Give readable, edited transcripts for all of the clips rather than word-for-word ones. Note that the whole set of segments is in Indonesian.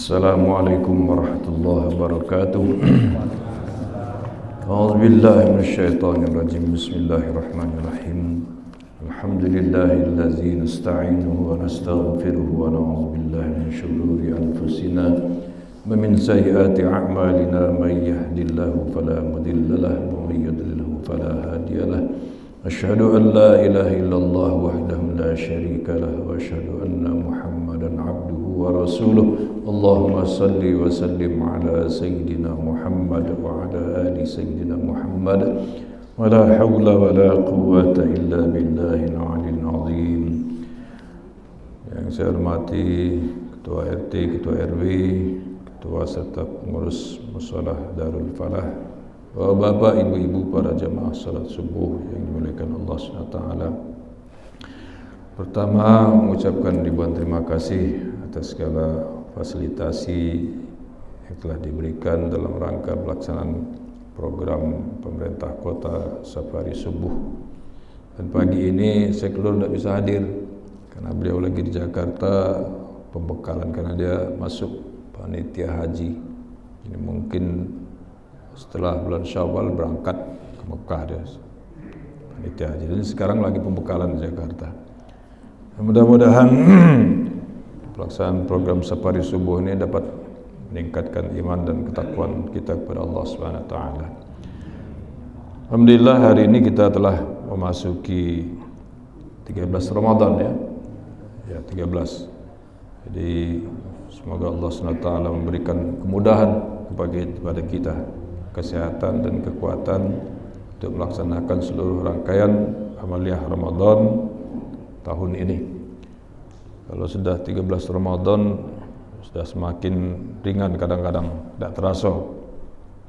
Assalamualaikum warahmatullahi wabarakatuh. A'udzubillahi minasyaitonirrajim. Bismillahirrahmanirrahim. Alhamdulillahillazi nasta'inuhu wa nastaghfiruhu wa na'udzu billahi min shururi anfusina wa min sayyiati a'malina may yahdihillahu fala mudilla lahu wa may yudlilhu fala hadiya lahu. Asyhadu an la ilaha illallah wahdahu la syarika lahu wa asyhadu anna Muhammadan abduhu wa rasuluh. Allahumma salli wa sallim ala sayyidina Muhammad wa ala ali sayyidina Muhammad. Wa la hawla wa la quwwata illa billahil aliyyil azim. Yang saya hormati Ketua RT, Ketua RW, Ketua serta pengurus Musholah Darul Falah, Bapak, Ibu-ibu, para jamaah salat subuh yang dimuliakan Allah SWT. Pertama, mengucapkan ribuan terima kasih atas segala fasilitasi yang telah diberikan dalam rangka pelaksanaan program pemerintah kota Safari Subuh. Dan pagi ini saya keluar tidak bisa hadir karena beliau lagi di Jakarta pembekalan karena dia masuk panitia haji. Ini mungkin setelah bulan Syawal berangkat ke Mekah dia panitia haji. Jadi sekarang lagi pembekalan di Jakarta. Mudah-mudahan pelaksanaan program Safari Subuh ini dapat meningkatkan iman dan ketakwaan kita kepada Allah Subhanahu wa taala. Alhamdulillah hari ini kita telah memasuki 13 Ramadan ya. Ya, 13. Jadi semoga Allah Subhanahu wa taala memberikan kemudahan kepada kita, kesehatan dan kekuatan untuk melaksanakan seluruh rangkaian amaliyah Ramadan tahun ini. Kalau sudah 13 Ramadan sudah semakin ringan, kadang-kadang tidak terasa.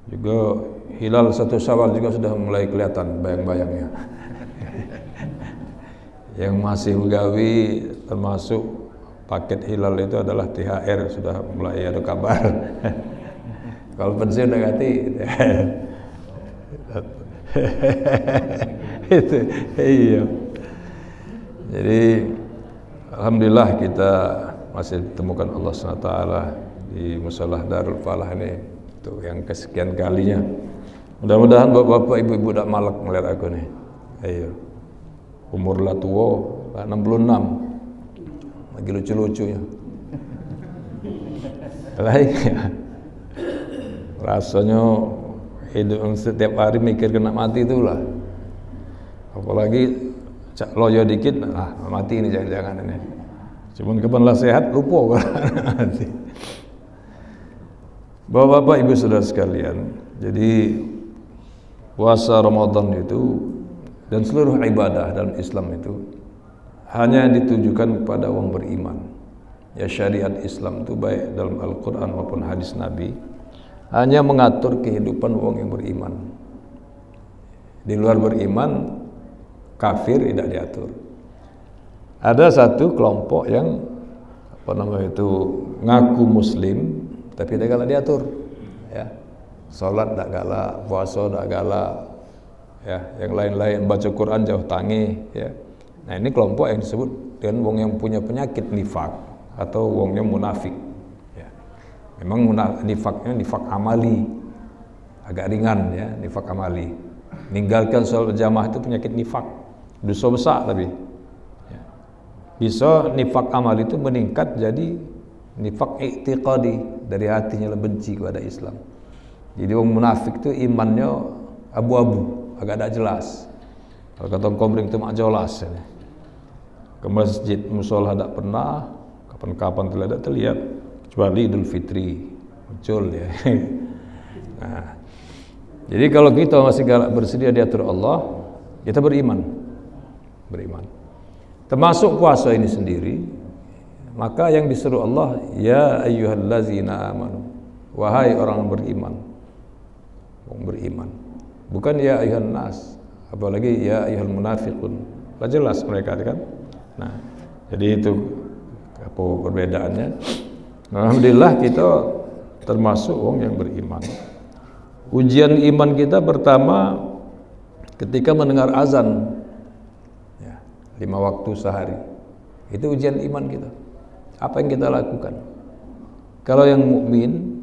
Juga hilal 1 Syawal juga sudah mulai kelihatan bayang-bayangnya. Yang masih begawi termasuk paket hilal itu adalah THR, sudah mulai ada kabar. Kalau pensiun udah ganti. Itu iya. Jadi alhamdulillah kita masih ditemukan Allah SWT di Musholah Darul Falah ini untuk yang kesekian kalinya. Mudah-mudahan bapak-bapak, ibu-ibu tak malak melihat aku nih. Ayo. Umur lah tua, 66. Lagi lucu-lucunya. Lainnya. Rasanya hidup setiap hari mikir kena mati itulah. Apalagi cak loyo dikit, mati ini jangan-jangan ini. Cuman kapanlah sehat lupa kan mati. Bapak-bapak, ibu saudara sekalian, jadi puasa Ramadan itu dan seluruh ibadah dalam Islam itu hanya ditujukan kepada orang beriman. Ya, syariat Islam itu baik dalam Al-Quran maupun hadis Nabi hanya mengatur kehidupan orang yang beriman. Di luar beriman, kafir tidak diatur. Ada satu kelompok yang ngaku muslim tapi tidak galak diatur. Ya. Salat tak galak, puasa tak galak. Ya, yang lain-lain baca Quran jauh tangi, ya. Nah, ini kelompok yang disebut dengan wong yang punya penyakit nifak atau wongnya munafik. Ya. Memang nifaknya nifak amali. Agak ringan ya, nifak amali. Meninggalkan sholat berjamaah itu penyakit nifak. Dosa besar tapi ya. Bisa nifak amal itu meningkat jadi nifak i'tiqadi, dari hatinya benci kepada Islam. Jadi orang munafik itu imannya abu-abu, agak tak jelas. Kalau kata komring itu mak jelas ya. Ke masjid musholah tak pernah, kapan-kapan tidak terlihat kecuali Idul Fitri muncul ya. Nah, jadi kalau kita masih galak bersedia diatur Allah, kita beriman. Termasuk puasa ini sendiri, maka yang disuruh Allah, ya ayyuhallazina amanu, wahai orang beriman. Bukan ya ayyuhan nas, apalagi ya ayyuhal munafiqun. Lah jelas mereka kan. Nah, jadi itu apa perbedaannya. Alhamdulillah kita termasuk orang yang beriman. Ujian iman kita pertama ketika mendengar azan. 5 waktu sehari. Itu ujian iman kita. Apa yang kita lakukan? Kalau yang mukmin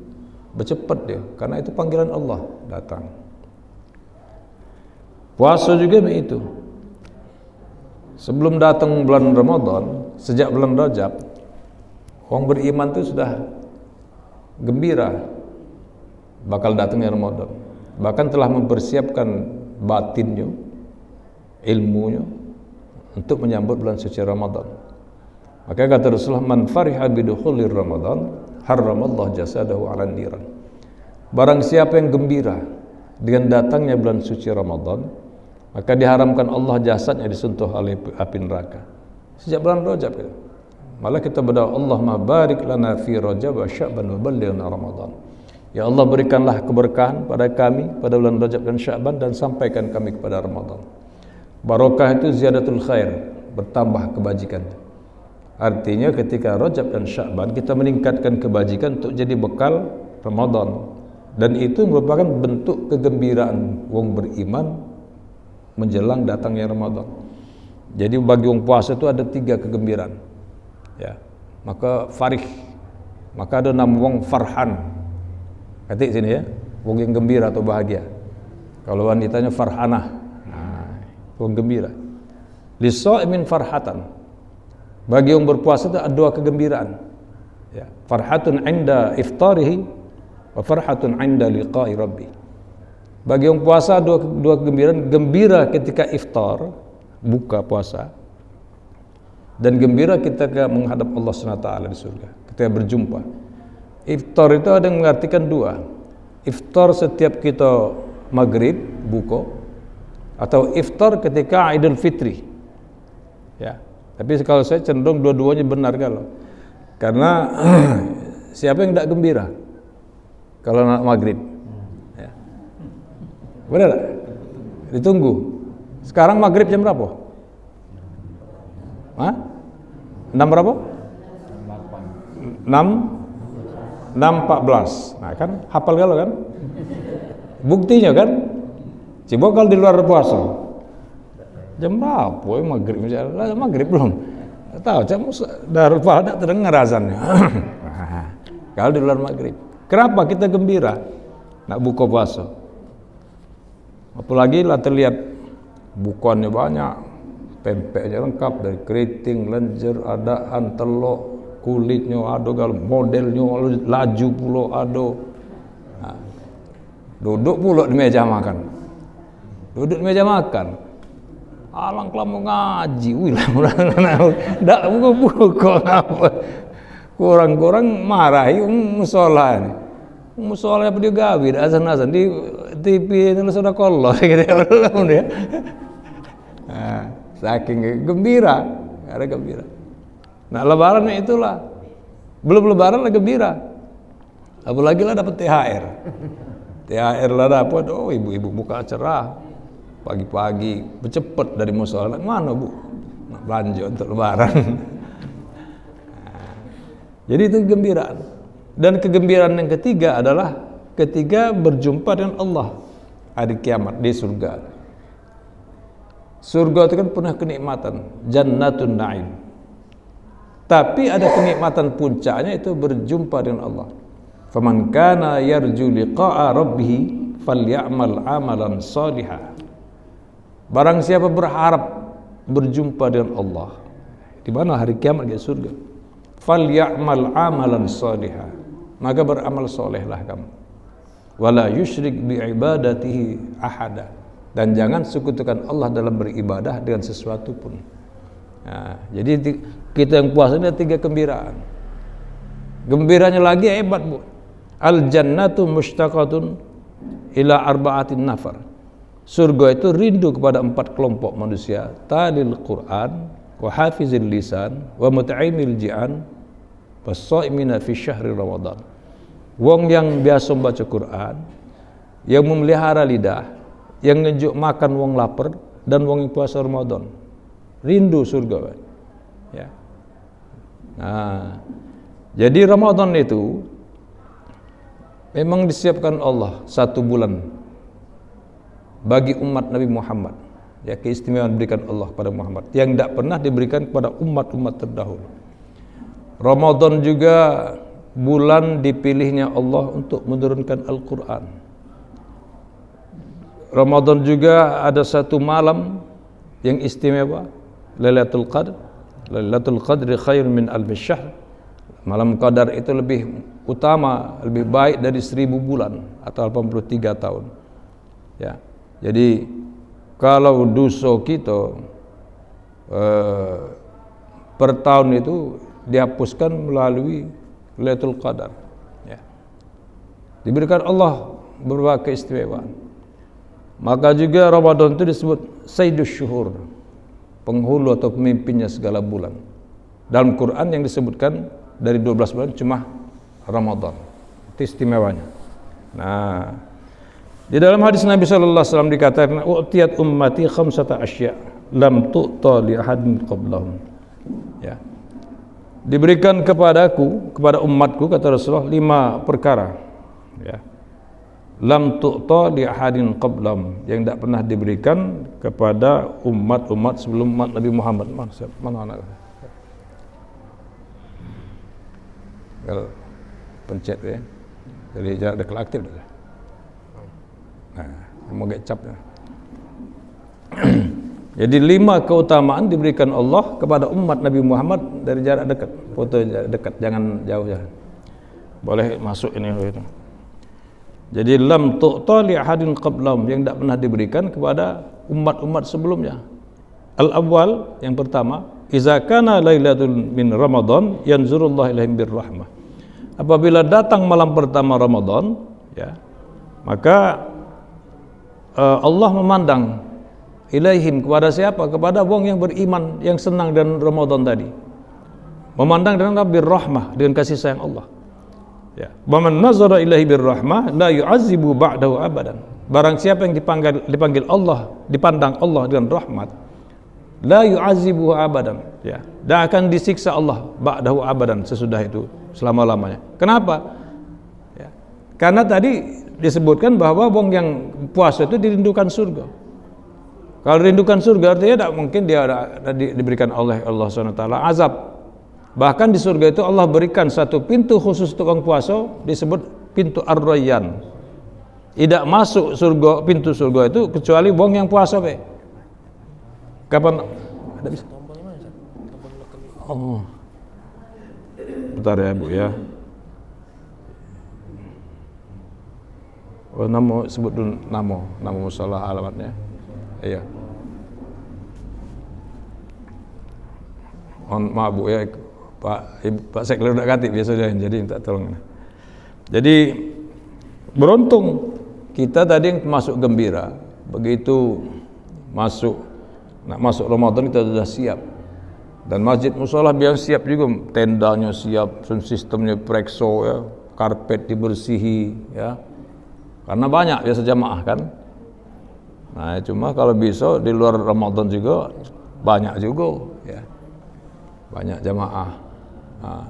bercepat dia, karena itu panggilan Allah datang. Puasa juga begitu. Sebelum datang bulan Ramadan, sejak bulan Rajab, orang beriman itu sudah gembira bakal datangnya Ramadan. Bahkan telah mempersiapkan batinnya, ilmunya untuk menyambut bulan suci Ramadan. Maka kata Rasulullah, man fariha bidukhulir Ramadan harramallahu jasadahu 'alan niran. Barang siapa yang gembira dengan datangnya bulan suci Ramadan, maka diharamkan Allah jasadnya disentuh oleh api neraka. Sejak bulan Rajab itu. Malah kita berdoa, Allahumma barik lana fi Rajab wa Sya'ban wa ballighna Ramadan. Ya Allah, berikanlah keberkahan pada kami pada bulan Rajab dan Sya'ban, dan sampaikan kami kepada Ramadan. Barokah itu ziyadatul khair, bertambah kebajikan. Artinya ketika Rajab dan Sya'ban kita meningkatkan kebajikan untuk jadi bekal Ramadan. Dan itu merupakan bentuk kegembiraan wong beriman menjelang datangnya Ramadan. Jadi bagi wong puasa itu ada 3 kegembiraan. Ya. Maka farih, maka ada nama wong farhan. Ketik sini ya, wong yang gembira atau bahagia. Kalau wanitanya farhanah, wong gembira. Lis-shaimin farhatan. Bagi yang berpuasa itu ada 2 kegembiraan. Ya, farhatun 'inda iftarihi wa farhatun 'inda liqa'i rabbi. Bagi yang puasa dua kegembiraan, gembira ketika iftar, buka puasa, dan gembira ketika menghadap Allah SWT di surga, ketika berjumpa. Iftar itu ada yang mengartikan 2. Iftar setiap kita maghrib, buka, atau iftar ketika Idul Fitri. Ya. Tapi kalau saya cenderung dua-duanya benar kalau. Karena siapa yang tidak gembira kalau nak maghrib? Ya. Benar tak? Ditunggu. Sekarang maghrib jam berapa? Hah? 6 berapa? 6.14. Nah kan hafal galau kan? Buktinya kan? Coba kalau di luar puasa jam berapa ya maghrib? Maghrib belum tahu, kamu darul fahad tak terdengar azannya. Kalau di luar maghrib, kenapa kita gembira nak buka puasa? Apalagi lah terlihat bukannya banyak, pempeknya lengkap dari keriting, lenjer, adaan, telok, kulitnya ada, kalau modelnya laju pulo ada. Nah, duduk pulo di meja makan. Duduk di meja makan. Alang kelamu ngaji, wih lah, ndak buka apa. Kurang-kurang marahi musola ini. Musola apa dia gawe, azan-azan di TV ini sudah kolor gitu ya. Nah, saking gembira, ada gembira. Nah, lebaran itulah. Belum lebaran lah gembira. Apalagi lah dapat THR. THR lah dapat, oh ibu-ibu buka cerah. Pagi-pagi bercepat dari musola, mana bu? Nak belanja untuk lebaran. Nah, jadi itu kegembiraan. Dan kegembiraan yang ketiga adalah ketika berjumpa dengan Allah hari kiamat di surga. Surga itu kan penuh kenikmatan, jannatun na'im. Tapi ada kenikmatan puncaknya itu berjumpa dengan Allah. Faman kana yarju liqa'a rabbih falyamal amalan salihah. Barang siapa berharap berjumpa dengan Allah di mana hari kiamat di surga, falyamal amalan salihah, maka beramal solehlah kamu. Wala yusyrik bi ibadatihi ahada, dan jangan sekutukan Allah dalam beribadah dengan sesuatu pun. Nah, jadi kita yang puasa ini ada 3 gembiraan. Gembiranya lagi hebat bu. Al jannatu mushtaqatun ila arba'atin nafar. Surga itu rindu kepada 4 kelompok manusia, talil Quran, wa hafizil lisan, wa mut'imil ji'an, was-sha'imina fi syahri Ramadan. Wong yang biasa membaca Quran, yang memelihara lidah, yang ngejuk makan wong lapar, dan wong yang puasa Ramadan. Rindu surga. Ya. Nah, jadi Ramadan itu memang disiapkan Allah 1 bulan bagi umat Nabi Muhammad. Ya, keistimewaan diberikan Allah pada Muhammad yang tidak pernah diberikan kepada umat-umat terdahulu. Ramadan juga bulan dipilihnya Allah untuk menurunkan Al-Quran. Ramadan juga ada satu malam yang istimewa, Lailatul Qadr. Lailatul Qadri khair min alfi syahr. Malam Qadar itu lebih utama, lebih baik dari 1000 bulan atau 83 tahun. Ya. Jadi kalau dosa kita per tahun itu dihapuskan melalui Lailatul Qadar. Ya. Diberikan Allah berbagai keistimewaan. Maka juga Ramadan itu disebut Sayyidus Syuhur, penghulu atau pemimpinnya segala bulan. Dalam Quran yang disebutkan dari 12 bulan cuma Ramadan. Itu istimewanya. Nah, di dalam hadis Nabi sallallahu alaihi wasallam dikatakan, "U'tiyat ummati khamsata asya' lam tu'ta li ahadin qablahum." Ya. Diberikan kepadaku, kepada umatku, kata Rasulullah, 5 perkara. Ya. Lam tu'ta li ahadin qablahum, yang tidak pernah diberikan kepada umat-umat sebelum umat Nabi Muhammad. Mana kalau pencet ya, jadi jarak dekat aktif dah. Nah, mau get cap ya. Jadi 5 keutamaan diberikan Allah kepada umat Nabi Muhammad dari jarak dekat. Foto jarak dekat, jangan jauh ya. Boleh masuk ini itu. Jadi lam tu'ta li ahadin qablahum, yang tidak pernah diberikan kepada umat-umat sebelumnya. Al-awwal, yang pertama, iza kana lailatul min Ramadan yanzurullahu ilaihim birrahmah. Apabila datang malam pertama Ramadan, ya, maka Allah memandang ilaihim, kepada siapa? Kepada wong yang beriman, yang senang dengan Ramadan tadi. Memandang dengan birrahmah, dengan kasih sayang Allah. Ya, wa man nazara ilaihi birrahmah la yu'azzibu ba'dahu abadan. Barang siapa yang dipanggil Allah, dipandang Allah dengan rahmat, la yu'azibuhu abadan, ya, dan akan disiksa Allah ba'dahu abadan, sesudah itu selama-lamanya. Kenapa? Ya. Karena tadi disebutkan bahwa wong yang puasa itu dirindukan surga. Kalau rindukan surga artinya tidak mungkin dia diberikan oleh Allah SWT azab. Bahkan di surga itu Allah berikan satu pintu khusus untuk orang puasa, disebut pintu Ar-Rayyan. Tidak masuk surga, pintu surga itu kecuali wong yang puasa be. Kapan ada bisa? Oh. Bentar ya Bu ya. Oh, nama sebut dulu nama musola alamatnya. Iya. Maaf Bu ya, Pak Sekler udah ganti biasa dia, jadi minta tolong. Jadi beruntung kita tadi yang masuk gembira, begitu nak masuk Ramadan kita sudah siap. Dan masjid musola biar siap juga, tendanya siap, sistemnya prekso ya, karpet dibersihi ya. Karena banyak biasa jamaah kan. Nah, cuma kalau bisa di luar Ramadan juga banyak juga ya. Banyak jamaah. Nah,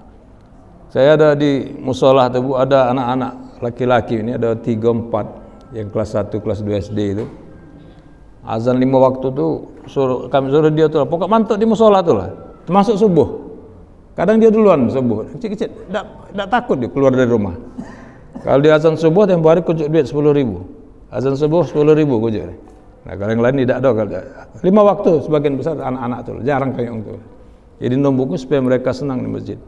saya ada di musola itu ada anak-anak laki-laki ini, ada 3-4 yang kelas 1, kelas 2 SD itu. Azan 5 waktu tuh kami suruh dia tuh pokok mantuk di musola tuh lah, termasuk subuh. Kadang dia duluan subuh, kecil-kecil, tidak takut dia keluar dari rumah. Kalau dia azan subuh tempo hari kucuk duit 10.000. Azan subuh 10.000 kucuk. Nah, kalau yang lain tidak ada. 5 waktu sebagian besar anak-anak tuh, jarang kayak itu. Jadi nombokku supaya mereka senang di masjid.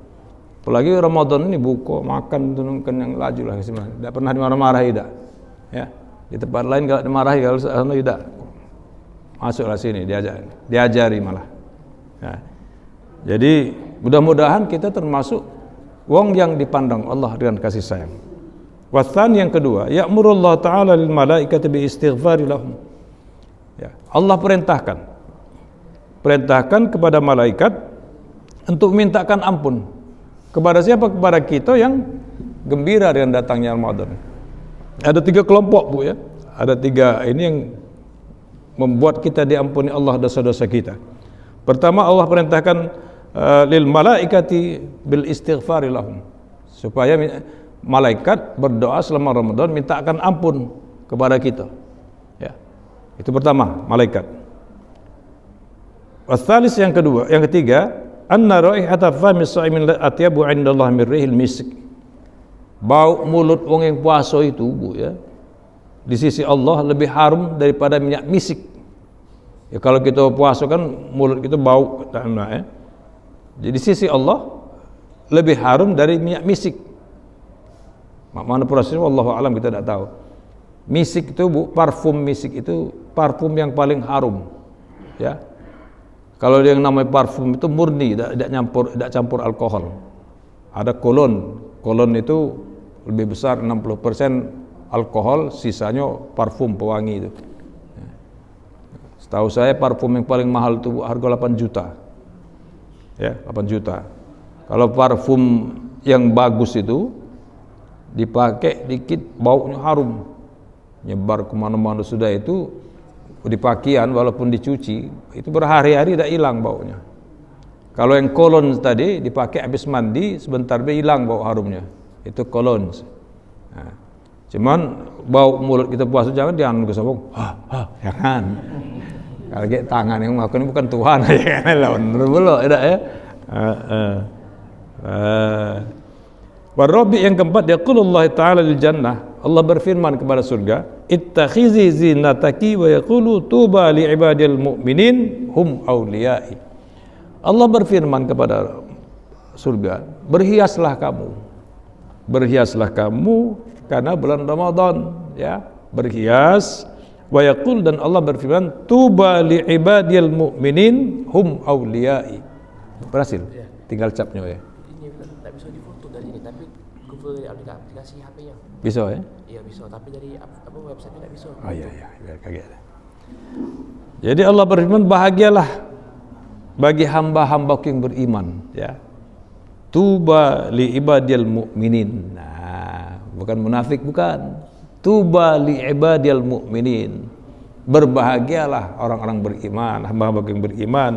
Apalagi Ramadan ini buka, makan, tunungkan yang laju lah. Tidak pernah dimarah-marahi tidak. Ya, di tempat lain kalau dimarahi, kalau sana tidak. Masuklah sini, diajari malah. Ya. Jadi mudah-mudahan kita termasuk wong yang dipandang Allah dengan kasih sayang. Wasani yang kedua, ya'murullah ta'ala lil malaikati bi istighfari lahum. Ya, Allah perintahkan kepada malaikat untuk mintakan ampun kepada siapa? Kepada kita yang gembira dengan datangnya Ramadan. Ada 3 kelompok Bu ya. Ada 3 ini yang membuat kita diampuni Allah dosa-dosa kita. Pertama, Allah perintahkan lil malaikati bil istighfari lahum, supaya malaikat berdoa selama Ramadan mintakan ampun kepada kita. Ya. Itu pertama, malaikat. Wasalis yang ketiga, anna raihata famis sha'imin atyabu 'indallahi min rihil misk. bau mulut wong yang puasa itu, Bu, ya, di sisi Allah lebih harum daripada minyak misik. Ya, kalau kita puasa kan mulut kita bau, ya. Jadi di sisi Allah lebih harum dari minyak misik. Mana prosesnya wallahu alam, kita tidak tahu. Misik itu, Bu, parfum misik itu parfum yang paling harum. Ya. Kalau yang namanya parfum itu murni, tidak campur alkohol. Ada kolon. Kolon itu lebih besar 60% alkohol, sisanya parfum pewangi itu. Setahu saya parfum yang paling mahal itu harga 8 juta. Ya, 8 juta. Kalau parfum yang bagus itu dipakai dikit baunya harum, nyebar kemana-mana sudah. Itu di pakaian walaupun dicuci itu berhari-hari tidak hilang baunya. Kalau yang kolon tadi dipakai habis mandi sebentar dia hilang bau harumnya, itu kolon. Nah, cuman bau mulut kita puasa jangan ke sabung, jangan. Kalau kayak tangan yang melakukan ini bukan Tuhan, ya kan, lawan belum tidak ya. Warabi yang keempat, yaqulullah ta'ala lil jannah, Allah berfirman kepada surga, ittakhizi zinataki wa yaqulu tuba li ibadil mu'minin hum awliyai. Allah berfirman kepada surga, berhiaslah kamu karena bulan Ramadan, ya, berhias. Wa yaqul, dan Allah berfirman, tuba li ibadil mu'minin hum awliyai. Berhasil, tinggal capnya ya. Ini tak bisa difoto dari ini, tapi Google dari aplikasi HP-nya. Bisa ya? Iya bisa, tapi dari apa website tidak bisa. Oh iya, biar kaget. Jadi Allah berfirman, bahagialah bagi hamba-hamba yang beriman, ya. Tuba li ibadil mu'minin. Nah, bukan munafik, bukan. Tuba li ibadil mu'minin. Berbahagialah orang-orang beriman, hamba-hamba yang beriman.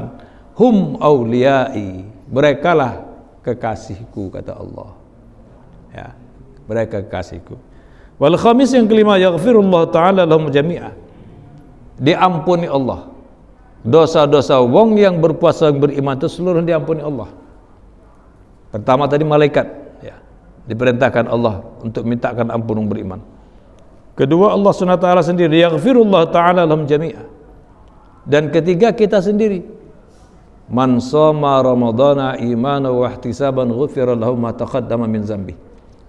Hum awliyai, merekalah kekasihku, kata Allah. Ya, mereka kekasihku. Wal khamis, yang kelima, yaghfirullah ta'ala lahum jami'ah. Diampuni Allah dosa-dosa wong yang berpuasa beriman itu seluruhnya diampuni Allah. Pertama tadi malaikat, ya, diperintahkan Allah untuk mintakan ampun wong beriman. Kedua, Allah SWT sendiri, yaghfirullah ta'ala lahum jami'ah. Dan ketiga, kita sendiri, man shoma ramadhana imanan wa ihtisaban ghufira lahu ma taqaddama min zambi.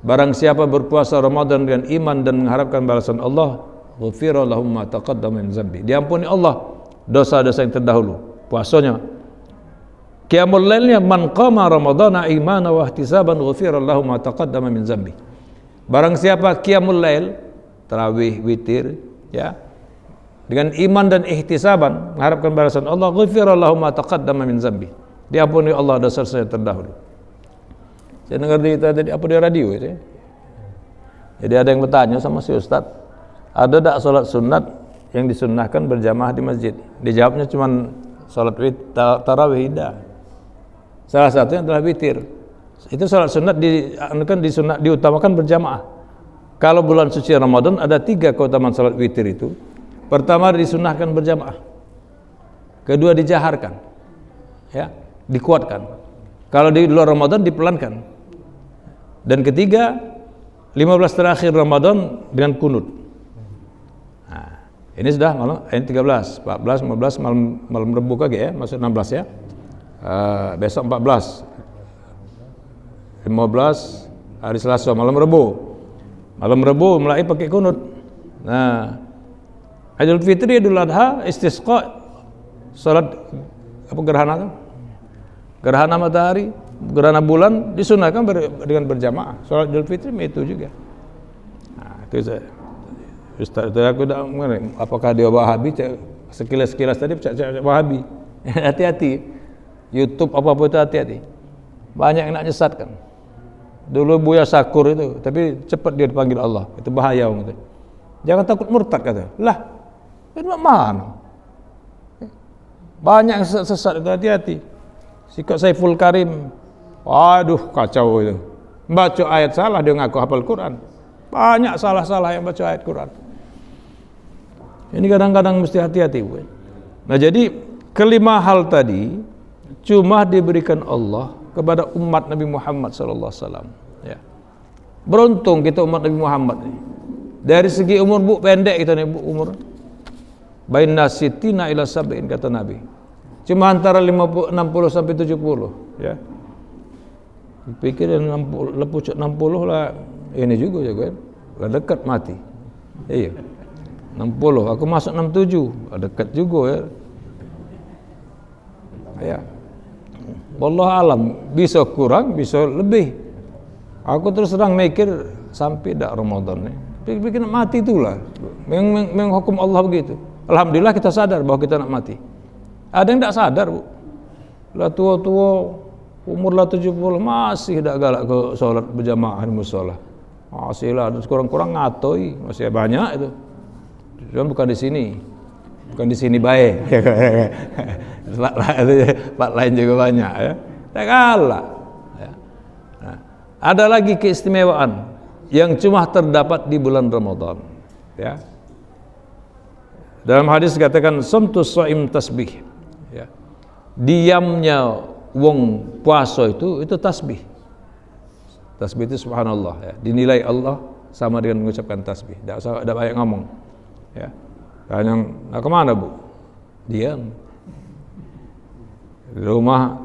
Barang siapa berpuasa Ramadan dengan iman dan mengharapkan balasan Allah, ghufira lahu ma taqaddama min zambi, diampuni Allah dosa-dosa yang terdahulu puasanya. Qiyamul lailnya, man qama ramadhana imanan wa ihtisaban ghufira lahu ma taqaddama min zambi. Barang siapa qiyamul lail, tarawih, witir, ya, dengan iman dan ihtisaban mengharapkan balasan Allah, ghufira lahu ma taqaddama min zambi, diampuni Allah dosa-dosa yang terdahulu. Saya dengar tadi apa di radio itu ya? Jadi ada yang bertanya sama si Ustaz, ada tak salat sunat yang disunnahkan berjamaah di masjid? Dijawabnya cuma salat tarawih, tidak. Salah satunya adalah witir. Itu salat sunat diutamakan berjamaah. Kalau bulan suci Ramadan ada 3 keutamaan salat witir itu. Pertama, disunnahkan berjamaah. Kedua, dijaharkan, ya, dikuatkan. Kalau di luar Ramadan dipelankan. Dan ketiga, 15 terakhir Ramadan dengan kunut. Nah, ini sudah malam 13, 14, 15 malam Rebu kage ya, masuk 16 ya. Besok 14, 15 hari Selasa malam Rebu. Malam Rebu mulai pakai kunut. Nah, Idul Fitri, Idul Adha, istisqa, salat apa gerhana itu? Gerhana matahari, gerhana bulan disunahkan dengan berjamaah. Salat Idul Fitri itu juga. Nah, itu saya. Ustaz itu aku dah mengenai apakah dia Wahabi, sekilas tadi cak Wahabi. Hati-hati. YouTube apa-apa itu hati-hati. Banyak yang nak nyesatkan. Dulu Buya Sakur itu, tapi cepat dia dipanggil Allah. Itu bahaya gitu. Jangan takut murtad, kata. Lah, itu mana? Banyak yang sesat itu, hati-hati. Sikap Saiful Karim, waduh kacau itu. Baca ayat salah dia ngaku hafal Quran. Banyak salah-salah yang baca ayat Quran. Ini kadang-kadang mesti hati-hati. Nah, jadi kelima hal tadi cuma diberikan Allah kepada umat Nabi Muhammad sallallahu alaihi wasallam, ya. Beruntung kita umat Nabi Muhammad nih. Dari segi umur bu pendek kita nih bu umur. Baina sitina ila sab'in kata Nabi. Cuma antara 60 sampai 70 ya. Pikir 60 lah ini juga ya kan. Lah dekat mati. Iya. 60, aku masuk 67, dekat juga ya. Ya. Wallahu alam, bisa kurang, bisa lebih. Aku terus terang mikir sampai dak Ramadan nih. Pikir mati itulah. Memang hukum Allah begitu. Alhamdulillah kita sadar bahwa kita nak mati. Ada yang tak sadar, Bu. Lah tua-tua umur lah 70 masih dak galak ke salat berjamaah di mushola. Masih lah, kurang-kurang ngatoi, masih banyak itu. Cuma bukan di sini. Bukan di sini baik. Tempat lain juga banyak ya. Tak galak. Ya. Nah, ada lagi keistimewaan yang cuma terdapat di bulan Ramadan, ya. Dalam hadis katakan sumtus shaim tasbih, ya. Diamnya wong puasa itu tasbih. Tasbih itu subhanallah, ya. Dinilai Allah sama dengan mengucapkan tasbih. Tidak banyak ngomong, ya. Hanya nah kemana bu? Diam. Di rumah,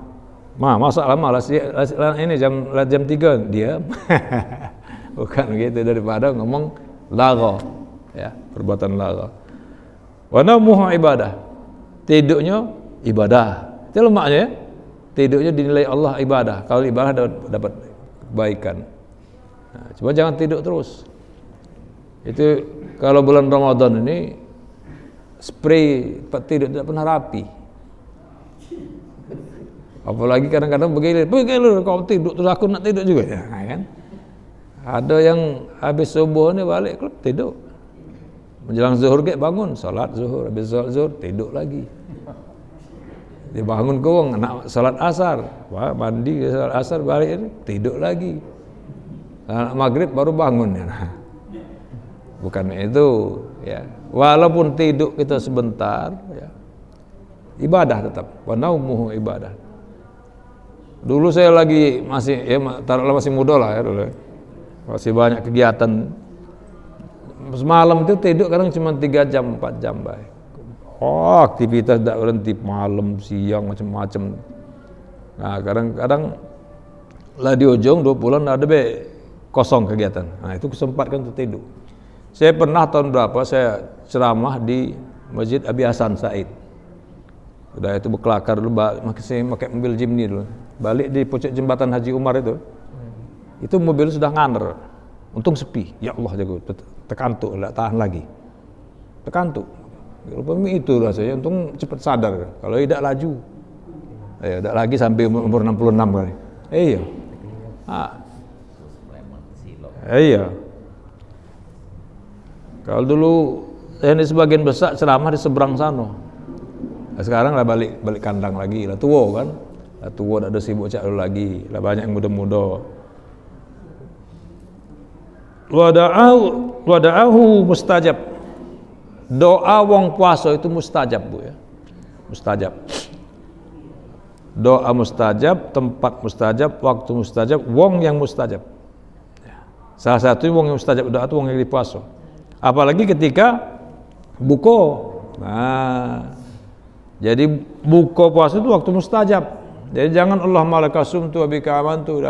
masa lama ini jam 3 diam. Bukan gitu, daripada ngomong lagha, ya, perbuatan lagha. Wa naumuhu ibadah. Tidurnya ibadah. Itu lemaknya ya. Tidurnya dinilai Allah ibadah. Kalau ibadah dapat kebaikan. Nah, cuma jangan tidur terus. Itu kalau bulan Ramadan ini spray tidur tidak pernah rapi. Apalagi kadang-kadang begini kalau tidur terus aku nak tidur juga ya, kan? Ada yang habis subuh ni balik klub tidur. Menjelang zuhur ke bangun, salat zuhur, habis salat zuhur tidur lagi. Dia bangun kewang nak salat asar, mandi salat asar balik tidur lagi. Nah, maghrib baru bangun ya. Bukan itu ya. Walaupun tidur kita sebentar ya. Ibadah tetap. Wa naumuhu ibadah. Dulu saya lagi masih ya taruhlah masih muda lah ya dulu. Masih banyak kegiatan. Semalam itu tidur kadang cuma 3 jam, 4 jam baik. Oh, aktivitas tak berhenti malam, siang macam-macam. Nah, kadang-kadang lah di ujung 2 bulan ada kosong kegiatan. Nah, itu kesempatkan untuk tidur. Saya pernah tahun berapa saya ceramah di Masjid Abi Hasan Said. Udah itu berkelakar dulu, masih pakai mobil Jimny dulu. Balik di pucuk jembatan Haji Umar itu mobil sudah nganer. Untung sepi. Ya Allah jago, tekantuk, enggak tahan lagi. Tekantuk. Rupanya itu rasanya, untung cepat sadar. Kalau tidak laju. Ya, tidak lagi sampai umur 66 kali. Iya. Iya. Kalau dulu ini sebagian besar ceramah di seberang sana. Nah, sekarang lah balik kandang lagi, lah tua kan. Lah tua tak ada sibuk cak dulu lagi. Lah banyak yang muda-muda. Wada'ahu mustajab. Doa wong puasa itu mustajab, Bu ya. Mustajab. Doa mustajab, tempat mustajab, waktu mustajab, wong yang mustajab. Salah satu wong yang mustajab doa itu wong yang dipuasa. Apalagi ketika buka. Nah, jadi buka puasa itu waktu mustajab. Jadi jangan Allah malakasum tu abika amantu,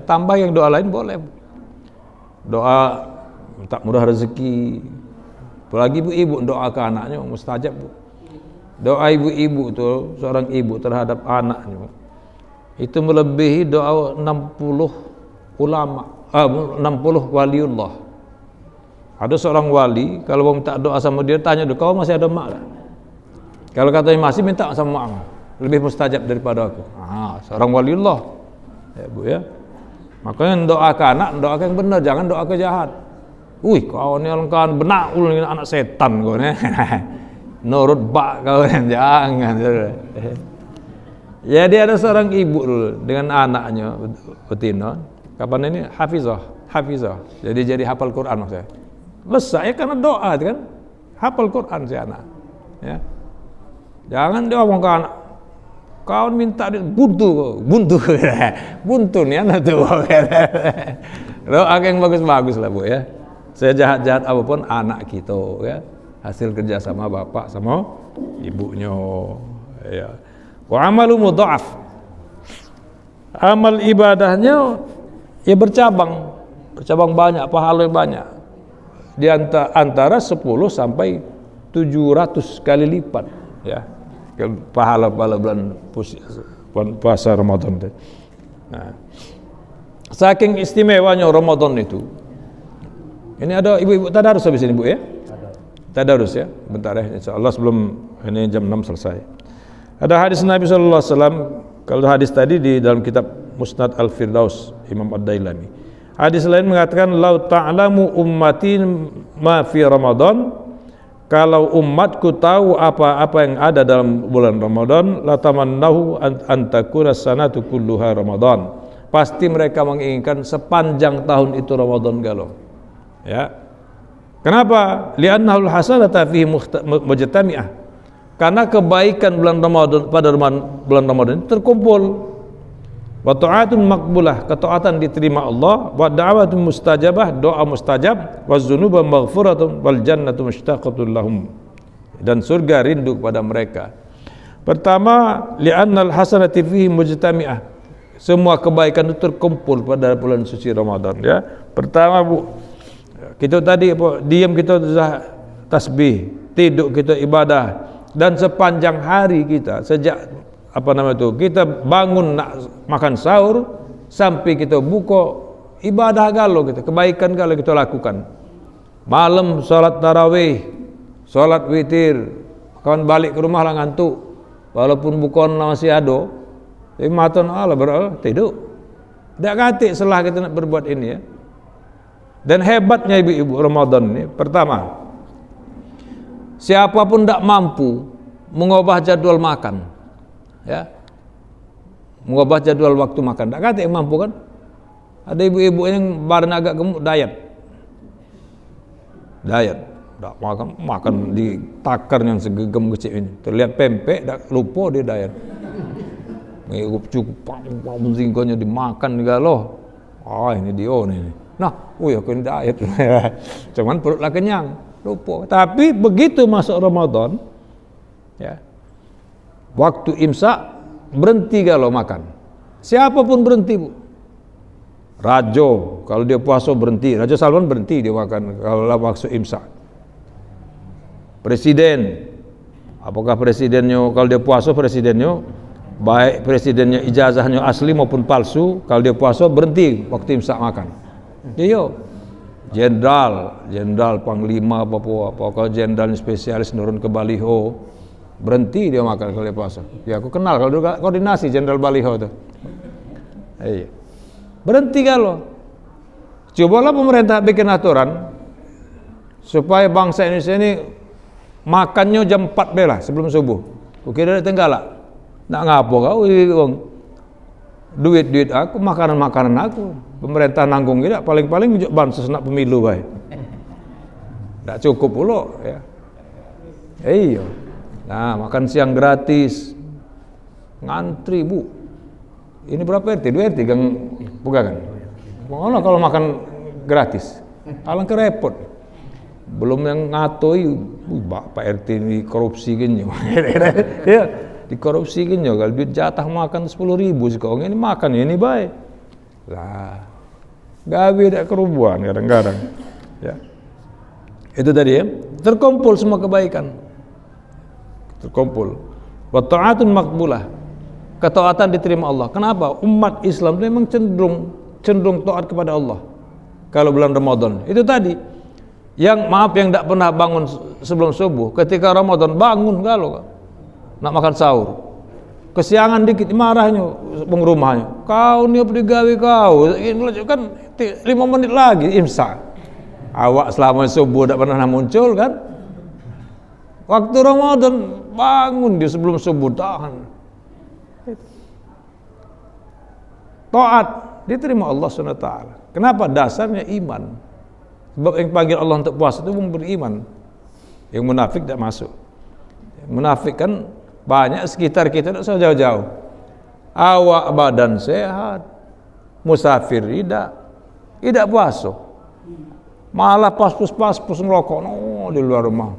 tambah yang doa lain boleh. Doa minta murah rezeki. Apalagi ibu-ibu doa ke anaknya mustajab, Bu. Doa ibu-ibu tu, seorang ibu terhadap anaknya itu melebihi doa 60 ulama, 60 waliullah. Ada seorang wali kalau mau minta doa sama dia tanya, "Kau masih ada mak tak?" Kalau katanya masih, minta sama mak. Lebih mustajab daripada aku. Seorang waliullah. Ya, Bu ya. Makanya doa ke anak, doa yang benar, jangan doa ke jahat. Kau ni kan benak ul anak setan kau ni. Nurut bak kau ni, jangan. Jadi ada seorang ibu dulu dengan anaknya betina. Kapan ini hafizah. Jadi hafal Quran maksudnya. Besar ya karena doa kan. Hafal Quran si anak. Ya. Jangan dia ngomong ke anak, kau minta buntu ni anak tu. Doa yang bagus-bagus lah Bu ya. Sejahat-jahat apapun anak kita ya, hasil kerja sama bapak sama ibunya ya. Wa amalu mudha'af. Amal ibadahnya ya bercabang banyak, pahala banyak. Di antara 10 sampai 700 kali lipat ya. Pahala-pahala bulan puasa Ramadan itu. Nah, saking istimewanya Ramadan itu. Ini ada ibu-ibu tadarus habis ini Bu ya? Tadarus ya. Bentar ya, insyaallah sebelum ini jam 6 selesai. Ada hadis Nabi sallallahu alaihi wasallam, kalau hadis tadi di dalam kitab Musnad Al-Firdaus Imam Ad-Dailami. Hadis lain mengatakan lau ta'lamu ummati ma fi Ramadan, kalau umatku tahu apa-apa yang ada dalam bulan Ramadan, la tamannahu an takuna sanatu kulluha Ramadan. Pasti mereka menginginkan sepanjang tahun itu Ramadan galau. Ya. Kenapa? Li'annahul hasanata fihi mujtami'ah. Karena kebaikan bulan Ramadan pada bulan Ramadan itu terkumpul. Wa ta'atun maqbulah, ketaatan diterima Allah, wa da'watun mustajabah, doa mustajab, wa dzunuba maghfuratun wal jannatu mushtaqatun lahum. Dan surga rindu kepada mereka. Pertama, li'annal hasanati fihi mujtami'ah. Semua kebaikan itu terkumpul pada bulan suci Ramadan ya. Pertama Bu, kita tadi diam kita sudah tasbih, tidur kita ibadah, dan sepanjang hari kita sejak kita bangun nak makan sahur sampai kita buka ibadah galau kita, kebaikan galau kita lakukan. Malam salat tarawih, salat witir, kawan balik ke rumah lah ngantuk, walaupun bukan masih ada, tapi matan Allah tidur. Tak katik selah kita nak berbuat ini ya. Dan hebatnya ibu-ibu Ramadan ini, pertama, siapapun tak mampu mengubah jadwal makan, ya, mengubah jadwal waktu makan. Tak kata yang mampu kan? Ada ibu-ibu yang badan agak gemuk diet, tak makan di takar yang segegam kecil ini. Terlihat pempek, tak lupa dia diet. Cukup singkonya dimakan juga loh. Ini dia nih. Nah, aku ini diet. Cuman perutlah kenyang, lupa. Tapi begitu masuk Ramadan, ya, waktu imsak berhenti kalau makan. Siapapun berhenti Bu. Rajo kalau dia puasa berhenti, Raja Salman berhenti dia makan kalau waktu imsak. Presiden, apakah presidennya kalau dia puasa presidennya baik presidennya ijazahnya asli maupun palsu, kalau dia puasa berhenti waktu imsak makan. Iya, jenderal, panglima apa jenderal spesialis nurun ke baliho, berhenti dia makan kalau dia puasa. Ya aku kenal kalau koordinasi jenderal baliho itu. Iya. Berhenti kalau. Cobalah pemerintah bikin aturan supaya bangsa Indonesia ini makannya jam 4 bela sebelum subuh. Kukira dia tenggalak. Nak ngapo kau duit aku, makanan aku. Pemerintah nanggung tidak, paling-paling ujuk bansos nak pemilu baik. Tak cukup pula ya. Iya. Nah, makan siang gratis. Ngantri, Bu. Ini berapa RT? 2 RT gang pegangan. Mana kalau makan gratis? Alangkah repot. Belum yang ngatoi, Pak RT ini korupsi gini. Ya, dikorupsi gini kalau duit jatah makan 10.000 sekarang ini makan ini baik. Lah, gawe tak kerubuhan kadang-kadang. Ya. Itu tadi ya. Terkumpul semua kebaikan. Terkumpul. Wa ta'atun maqbulah. Ketaatan diterima Allah. Kenapa? Umat Islam itu memang cenderung taat kepada Allah. Kalau bulan Ramadan. Itu tadi. Yang tak pernah bangun sebelum subuh, ketika Ramadan bangun kalau nak makan sahur. Kesiangan dikit marahnya pengrumahnya. Kau ni apa digawe kau? Ini kan 5 menit lagi imsak. Awak selama subuh tak pernah muncul kan? Waktu Ramadan bangun dia sebelum subuh tahan. Taat diterima Allah SWT. Kenapa? Dasarnya iman. Sebab yang panggil Allah untuk puasa itu beriman. Yang munafik tak masuk. Munafik kan banyak sekitar kita, tak usah jauh-jauh. Awak badan sehat, musafir tidak. tidak puasa. Malah pas-pus ngerokok di luar rumah.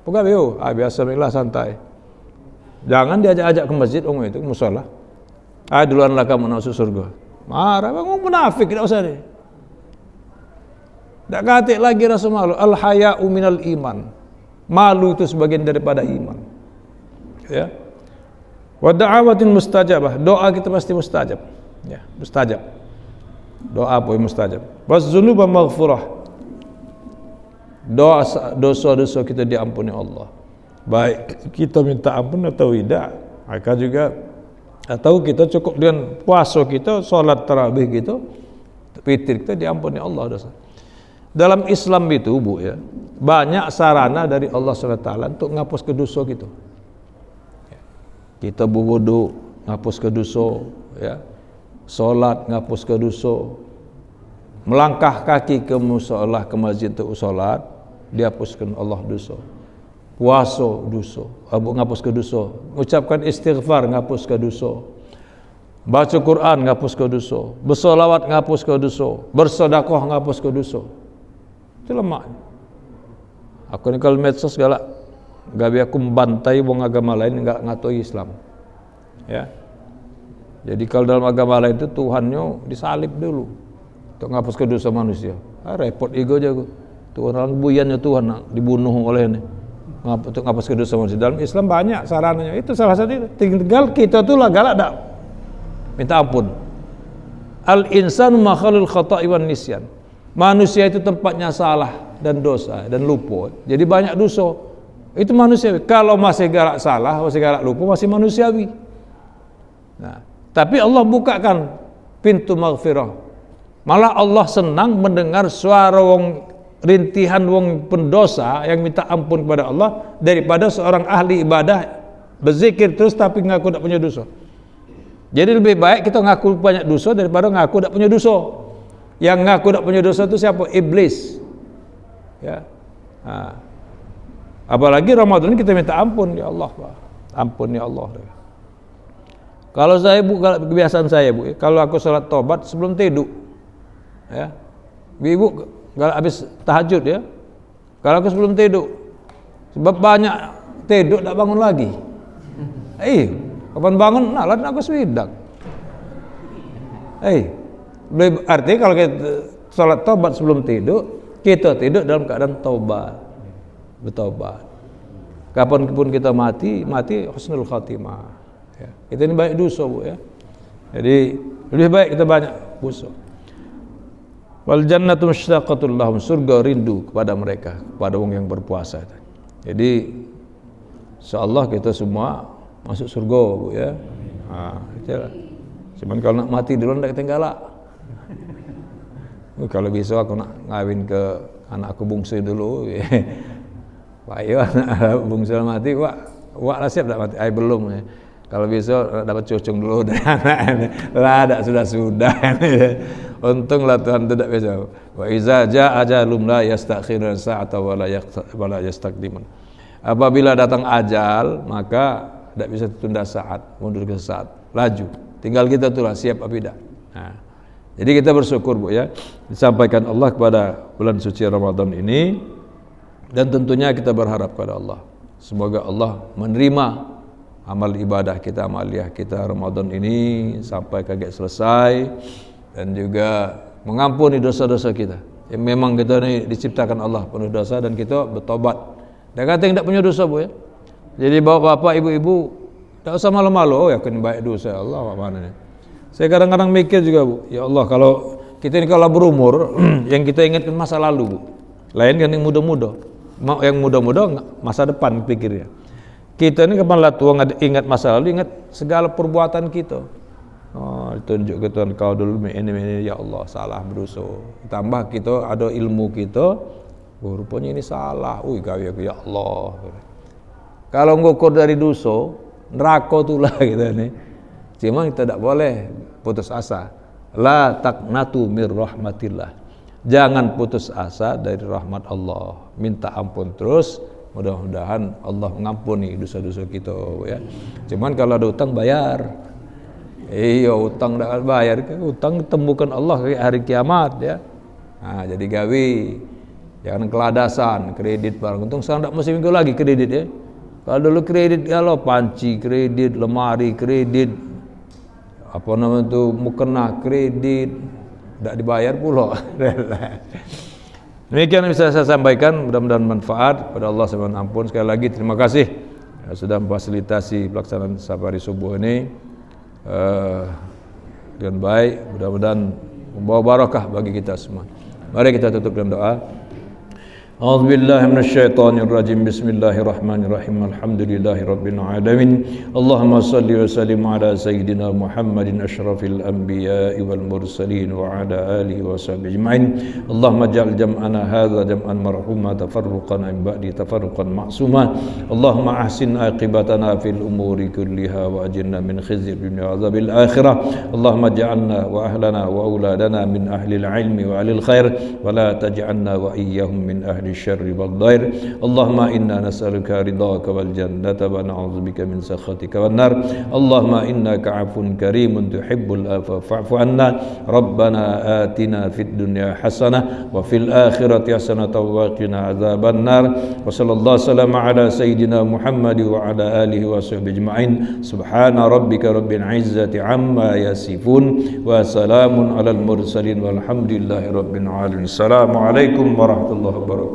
Pegawai yo, biasa lah santai. Jangan diajak-ajak ke masjid itu musola. Duluanlah kamu masuk surga. Marah, ngomong munafik tidak usah deh. Tak kata lagi rasa malu. Al-haya'u minal iman. Malu itu sebagian daripada iman. Ya. Wa da'awatin mustajabah. Doa kita pasti mustajab. Ya, mustajab. Doa pun mustajab. Was-dzunuba maghfurah. Dosa-dosa kita diampuni Allah. Baik kita minta ampun atau tidak. Maka juga atau kita cukup dengan puasa kita, salat tarawih kita, witir kita diampuni Allah dosa. Dalam Islam itu Bu ya, banyak sarana dari Allah SWT untuk ngapus ke dosa kita. Kita berwudu ngapus ke dosa, ya. Salat ngapus ke dosa. Melangkah kaki ke musholah, ke masjid untuk salat, dihapuskan Allah dosa. Puasa dosa, ngapus ke dosa. Ucapkan istighfar ngapus ke dosa. Baca Quran ngapus ke dosa. Bersolawat ngapus ke dosa. Bersedekah ngapus ke dosa. Itu lemak. Aku ni kalau medsos galak, gabi aku membantai wong agama lain enggak ngatoi Islam. Ya. Jadi kalau dalam agama lain itu Tuhannya disalib dulu untuk ngapus ke dosa manusia. Repot ego aja aku. Tuhan orang buyannya Tuhan dibunuh oleh ini. Untuk ngapus ke dosa manusia. Dalam Islam banyak sarananya. Itu salah satu itu. Tinggal kita tuh lah galak dak minta ampun. Al-insanu makhalul khata'i wan nisyan. Manusia itu tempatnya salah dan dosa dan lupa. Jadi banyak dosa. Itu manusiawi. Kalau masih galak salah, masih galak lupa, masih manusiawi. Nah, tapi Allah bukakan pintu maghfirah. Malah Allah senang mendengar suara wong rintihan wong pendosa yang minta ampun kepada Allah daripada seorang ahli ibadah berzikir terus tapi ngaku tak punya dosa. Jadi lebih baik kita ngaku banyak dosa daripada ngaku tak punya dosa. Yang ngaku tak punya dosa itu siapa? Iblis. Ya. Nah. Apalagi Ramadan kita minta ampun ya Allah, Pak. Ampun ya Allah. Kalau saya Bu, kebiasaan saya Bu, kalau aku salat tobat sebelum tidur. Ya. Ibu kalau habis tahajud ya. Kalau aku sebelum tidur. Sebab banyak tidur tak bangun lagi. Kapan bangun? Nah, lan aku swidak. Artinya kalau kita salat tobat sebelum tidur, kita tidur dalam keadaan tobat. Bertobat. Kapanpun kita mati husnul khatimah. Ya. Kita ini banyak dosa Bu ya. Jadi lebih baik kita banyak dosa. Wal jannatu mushtaqatul lahum, surga rindu kepada mereka, kepada orang yang berpuasa. Jadi insyaallah kita semua masuk surga Bu ya. Itulah. Cuman kalau nak mati dulu ndak ketinggalan. Kalau bisa aku nak ngawin ke anak aku bungsu dulu. Pak yo anak bungsu mati, wak lah siap tak mati? Belum. Kalau bisa dapat cucung dulu dari anak. Lah dak sudah. Untunglah Tuhan tidak bisa. Wa iza jaa ajalum la yastakhiruna sa'ata wa la yastaqdimun. Apabila datang ajal, maka tidak bisa ditunda saat, mundur ke saat, laju. Tinggal kita itulah siap apa tidak. Nah, jadi kita bersyukur Bu ya, disampaikan Allah kepada bulan suci Ramadan ini, dan tentunya kita berharap kepada Allah. Semoga Allah menerima amal ibadah kita, amaliyah kita Ramadan ini sampai kaget selesai, dan juga mengampuni dosa-dosa kita. Yang memang kita ini diciptakan Allah penuh dosa dan kita bertobat. Dan kata yang tidak punya dosa Bu ya. Jadi bapak-bapak, ibu-ibu, tak usah malu-malu. Yakin baik dosa Allah mana nih. Saya kadang-kadang mikir juga Bu, ya Allah kalau kita ini kalau berumur, yang kita ingatkan masa lalu Bu. Lain kan yang muda-muda. Yang muda-muda masa depan pikirnya. Kita ini kapan lah tua ingat masa lalu, ingat segala perbuatan kita. Tunjuk ke Tuhan kau dulu ini ya Allah salah berdosa. Tambah kita ada ilmu kita, rupanya ini salah. Gawe aku ya Allah. Kalau ngukur dari dosa, neraka itulah kita ni. Cuma kita tak boleh putus asa. La taqnatu mir rahmatillah. Jangan putus asa dari rahmat Allah. Minta ampun terus. Mudah-mudahan Allah mengampuni dosa-dosa kita ya. Cuman kalau ada utang bayar. Iya, utang tak bayar, utang temukan Allah hari kiamat ya. Nah, jadi gawe, jangan keladasan, kredit barang. Untung sekarang tak mesti minggu lagi kredit ya. Kalau dulu kredit kalau panci kredit, lemari kredit, apa namanya itu mukena kredit, tidak dibayar pula. Demikian yang bisa saya sampaikan, mudah-mudahan manfaat pada Allah SWT. Ampun sekali lagi terima kasih sudah memfasilitasi pelaksanaan safari subuh ini dengan baik, mudah-mudahan membawa barakah bagi kita semua. Mari kita tutup dengan doa. A'udzu billahi minasyaitonir rajim. Bismillahirrahmanirrahim. Alhamdulillahi rabbil alamin. Allahumma shalli wa sallim ala sayyidina Muhammadin asyrafil anbiya'i wal mursalin wa ala alihi wa sahbihi ajma'in. Allahumma ij'al jam'ana hadza jam'an marhuma tafarruqan min ba'di tafarruqan ma'suma. Allahumma ahsin aqibatana fil umuri kulliha wa ajirna min khizyid dunya wa adzabil akhirah. Allahumma ij'alna wa ahlana wa auladana min ahli al-'ilmi wa ahli al-khair wa la taj'alna wa iyyahum min ahli الشر والضير. اللهم إنا نسألك رضاك والجنة ونعوذ بك من سخطك والنار. اللهم إنك عفو كريم تحب العفو فاعف عنا. ربنا آتنا في الدنيا حسنة وفي الآخرة حسنة وقنا عذاب النار. وصلى الله وسلم على سيدنا محمد وعلى آله وصحبه أجمعين. سبحان ربك رب العزة عما يصفون وسلام على المرسلين والحمد لله رب العالمين. السلام عليكم ورحمة الله وبركاته.